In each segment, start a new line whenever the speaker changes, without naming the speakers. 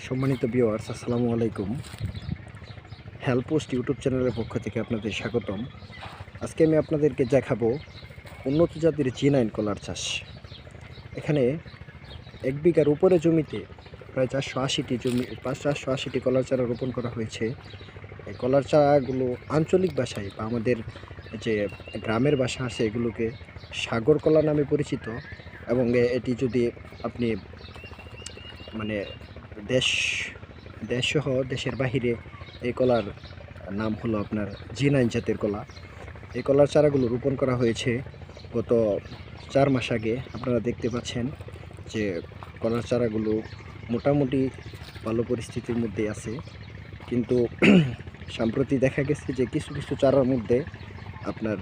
সম্মানিত ভিউয়ার্স, আসসালামু আলাইকুম। হেল্পপোস্ট ইউটিউব চ্যানেলের পক্ষ থেকে আপনাদের স্বাগতম। আজকে আমি আপনাদেরকে দেখাবো উন্নত জাতের জি9 কলার চাষ। এখানে 1 বিঘার উপরে জমিতে প্রায় 480টি কলার চারা রোপণ করা হয়েছে। এই কলার চারাগুলো আঞ্চলিক ভাষায় বা আমাদের যে গ্রামের ভাষা আছে এগুলোকে সাগর কলা নামে পরিচিত। এবং এটি যদি আপনি মানে দেশসহ দেশের বাহিরে এই কলার নাম হলো আপনার জি9 জাতের কলা। এই কলার চারাগুলো রোপণ করা হয়েছে গত 4 মাস আগে। আপনারা দেখতে পাচ্ছেন যে কলার চারাগুলো মোটামুটি ভালো পরিস্থিতির মধ্যে আছে, কিন্তু সম্প্রতি দেখা গেছে যে কিছু কিছু চারার মধ্যে আপনার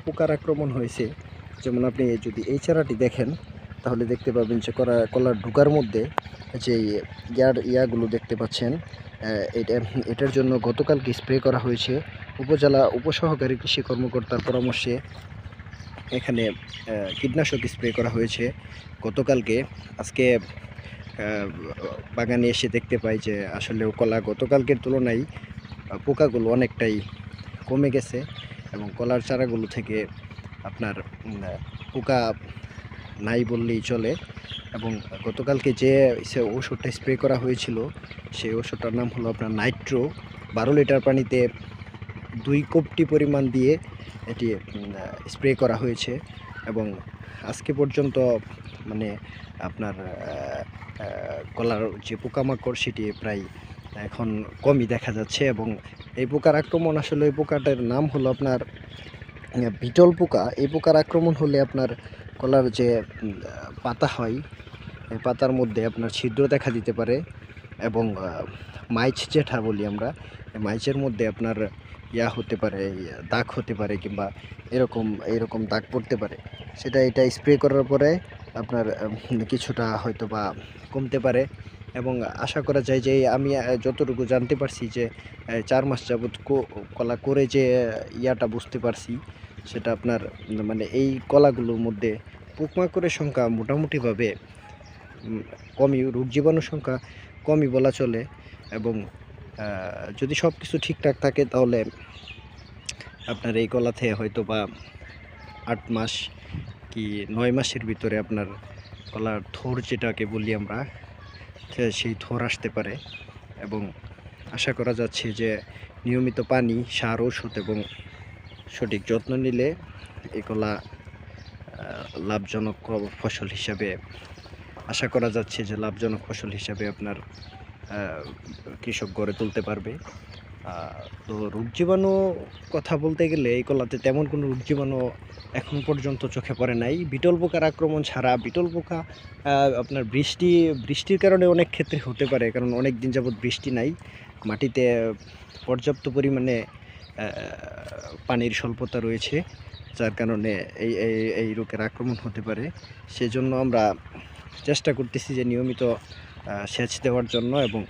পোকার আক্রমণ হয়েছে। যেমন আপনি যদি এই চারাটি দেখেন তাহলে দেখতে পাবেন যে কলার ঢুকার মধ্যে যে ইয়াগুলো দেখতে পাচ্ছেন, এটার জন্য গতকালকে স্প্রে করা হয়েছে। উপজেলা উপসহকারী কৃষি কর্মকর্তার পরামর্শে এখানে কীটনাশক স্প্রে করা হয়েছে গতকালকে। আজকে বাগানে এসে দেখতে পাই যে আসলে কলা গতকালকের তুলনায় পোকাগুলো অনেকটাই কমে গেছে এবং কলার চারাগুলো থেকে আপনার পোকা নাই বললেই চলে। এবং গতকালকে যে ওষুধটা স্প্রে করা হয়েছিল সেই ওষুধটার নাম হলো আপনার নাইট্রো। 12 লিটার পানিতে 2 কোপটি পরিমাণ দিয়ে এটি স্প্রে করা হয়েছে এবং আজকে পর্যন্ত মানে আপনার কলার যে পোকামাকড় সেটি প্রায় এখন কমই দেখা যাচ্ছে। এবং এই পোকার আক্রমণ, আসলে এই পোকাটার নাম হলো আপনার বিটল পোকা। এই পোকার আক্রমণ হলে আপনার কলার যে পাতা হয় এই পাতার মধ্যে আপনার ছিদ্র দেখা দিতে পারে এবং মাইচ যেটা বলি আমরা, মাইচের মধ্যে আপনার হতে পারে, দাগ হতে পারে কিংবা এরকম দাগ পড়তে পারে। এটা স্প্রে করার পরে আপনার কিছুটা হয়তো বা কমতে পারে। এবং আশা করা যায় যে আমি যতটুকু জানতে পারছি যে 4 মাস যাবৎ কলা করে যে বুঝতে পারছি সেটা আপনার মানে এই কলাগুলোর মধ্যে পোকামাকড়ের সংখ্যা মোটামুটিভাবে কমই, রোগ জীবাণুর সংখ্যা কমই বলা চলে। এবং যদি সব কিছু ঠিকঠাক থাকে তাহলে আপনার এই কলাতে হয়তো বা 8 মাস কি 9 মাসের ভিতরে আপনার কলার থোর যেটাকে বলি আমরা, সেই থোর আসতে পারে। এবং আশা করা যাচ্ছে যে নিয়মিত পানি, সার, ওষুধ এবং সঠিক যত্ন নিলে এই কলা লাভজনক ফসল হিসাবে আশা করা যাচ্ছে যে লাভজনক ফসল হিসাবে আপনার কৃষক গড়ে তুলতে পারবে। তো রোগ জীবাণু কথা বলতে গেলে এই কলাতে তেমন কোনো রোগ জীবাণু এখন পর্যন্ত চোখে পড়ে নাই। বিটল পোকার আক্রমণ ছাড়া, বিটল পোকা আপনার বৃষ্টির কারণে অনেক ক্ষেত্রে হতে পারে, কারণ অনেক দিন যাবৎ বৃষ্টি নাই, মাটিতে পর্যাপ্ত পরিমাণে পানির স্বল্পতা রয়েছে, যার কারণে এই রোগের আক্রমণ হতে পারে। সেজন্য আমরা চেষ্টা করতেছি যে নিয়মিত সেচ দেওয়ার জন্য এবং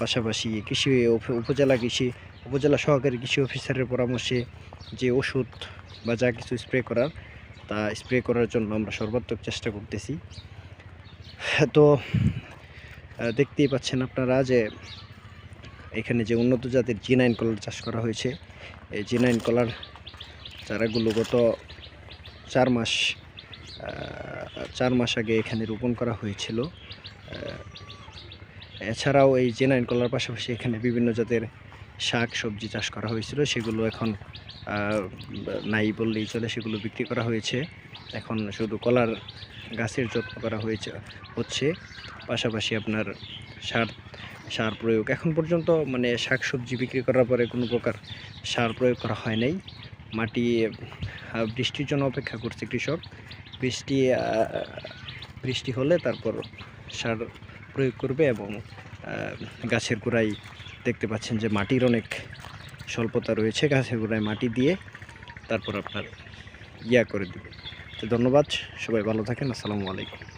পাশাপাশি উপজেলা সহকারী কৃষি অফিসারের পরামর্শে যে ওষুধ বা যা কিছু স্প্রে করার জন্য আমরা সর্বাত্মক চেষ্টা করতেছি। তো দেখতেই পাচ্ছেন আপনারা যে এখানে যে উন্নত জাতের জি9 কলার চাষ করা হয়েছে। এই জি9 কলার চারাগুলো গত 4 মাস আগে এখানে রোপণ করা হয়েছিল। এছাড়াও এই জি9 কলার পাশাপাশি এখানে বিভিন্ন জাতের শাক সবজি চাষ করা হয়েছিল, সেগুলো এখন নাই বললেই চলে, সেগুলো বিক্রি করা হয়েছে। এখন শুধু কলার গাছের যত্ন করা হচ্ছে। পাশাপাশি আপনার সার প্রয়োগ এখন পর্যন্ত, মানে শাক সবজি বিক্রি করার পরে কোনো প্রকার সার প্রয়োগ করা হয় নাই। মাটি বৃষ্টির জন্য অপেক্ষা করছে কৃষক। বৃষ্টি হলে তারপর সার প্রয়োগ করবে। এবং গাছের গোড়ায় দেখতে পাচ্ছেন যে মাটির অনেক স্বল্পতা রয়েছে, গাছের গোড়ায় মাটি দিয়ে তারপর আপনার করে দেবে। তো ধন্যবাদ, সবাই ভালো থাকেন। আসসালামু আলাইকুম।